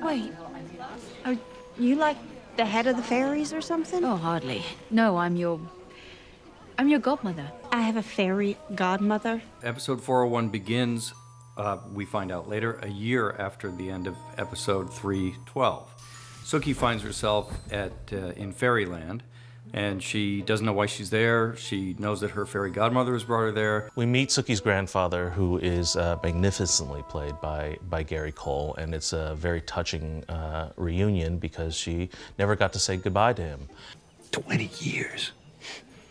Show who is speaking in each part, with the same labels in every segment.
Speaker 1: Wait, are you like the head of the fairies or something?
Speaker 2: Oh, hardly. No, I'm your godmother.
Speaker 1: I have a fairy godmother.
Speaker 3: Episode 401 begins, we find out later, a year after the end of episode 312. Sookie finds herself in Fairyland, and she doesn't know why she's there. She knows that her fairy godmother has brought her there.
Speaker 4: We meet Sookie's grandfather, who is magnificently played by Gary Cole, and it's a very touching reunion because she never got to say goodbye to him.
Speaker 5: 20 years.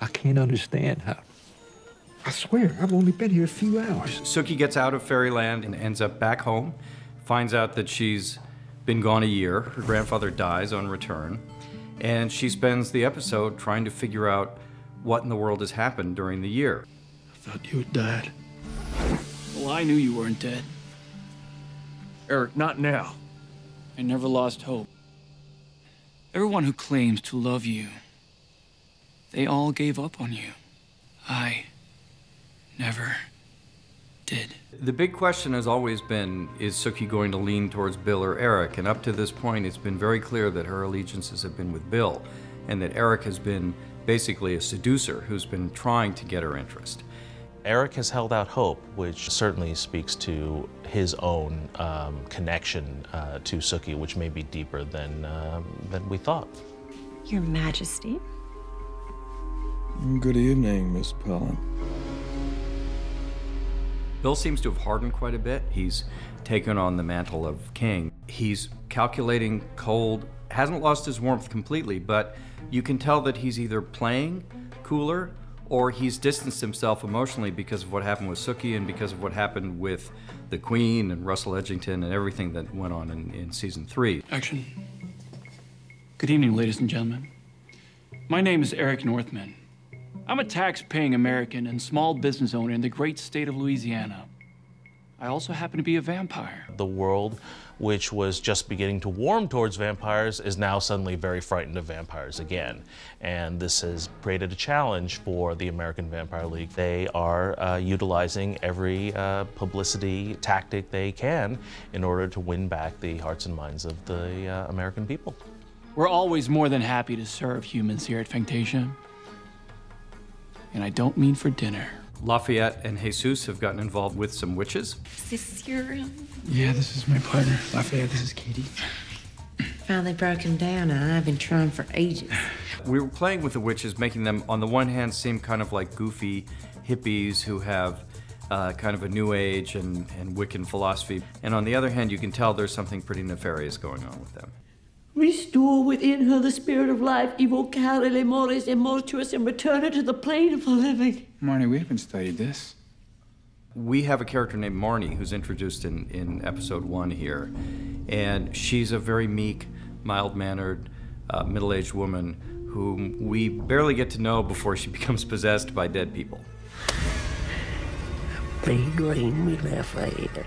Speaker 5: I can't understand how. I swear, I've only been here a few hours.
Speaker 3: Sookie gets out of Fairyland and ends up back home, finds out that she's been gone a year. Her grandfather dies on return, and she spends the episode trying to figure out what in the world has happened during the year.
Speaker 5: I thought you had died.
Speaker 6: Well, I knew you weren't dead.
Speaker 5: Eric, not now.
Speaker 6: I never lost hope. Everyone who claims to love you, they all gave up on you. I never did.
Speaker 3: The big question has always been, is Sookie going to lean towards Bill or Eric? And up to this point, it's been very clear that her allegiances have been with Bill, and that Eric has been basically a seducer who's been trying to get her interest.
Speaker 4: Eric has held out hope, which certainly speaks to his own connection to Sookie, which may be deeper than we thought.
Speaker 1: Your Majesty.
Speaker 5: Good evening, Miss Pelham.
Speaker 3: Bill seems to have hardened quite a bit. He's taken on the mantle of king. He's calculating, cold, hasn't lost his warmth completely, but you can tell that he's either playing cooler or he's distanced himself emotionally because of what happened with Sookie and because of what happened with the Queen and Russell Edgington and everything that went on in season 3.
Speaker 6: Action. Good evening, ladies and gentlemen. My name is Eric Northman. I'm a tax-paying American and small business owner in the great state of Louisiana. I also happen to be a vampire.
Speaker 4: The world, which was just beginning to warm towards vampires, is now suddenly very frightened of vampires again. And this has created a challenge for the American Vampire League. They are utilizing every publicity tactic they can in order to win back the hearts and minds of the American people.
Speaker 6: We're always more than happy to serve humans here at Fantasia. And I don't mean for dinner.
Speaker 3: Lafayette and Jesus have gotten involved with some witches.
Speaker 1: Is this your...
Speaker 6: Yeah, this is my partner. Lafayette, this is Katie.
Speaker 1: Finally broken down, and I've been trying for ages.
Speaker 3: We were playing with the witches, making them, on the one hand, seem kind of like goofy hippies who have kind of a new age and Wiccan philosophy. And on the other hand, you can tell there's something pretty nefarious going on with them.
Speaker 7: Restore within her the spirit of life, evocare le mores et mortuus, and return her to the plane of the living.
Speaker 8: Marnie, we haven't studied this.
Speaker 3: We have a character named Marnie who's introduced in episode 1 here. And she's a very meek, mild-mannered, middle-aged woman whom we barely get to know before she becomes possessed by dead people.
Speaker 7: Play green, me Lafayette.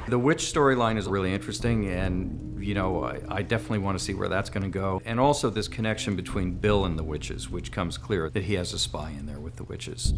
Speaker 3: The witch storyline is really interesting, and you know, I definitely want to see where that's going to go. And also this connection between Bill and the witches, which comes clear that he has a spy in there with the witches.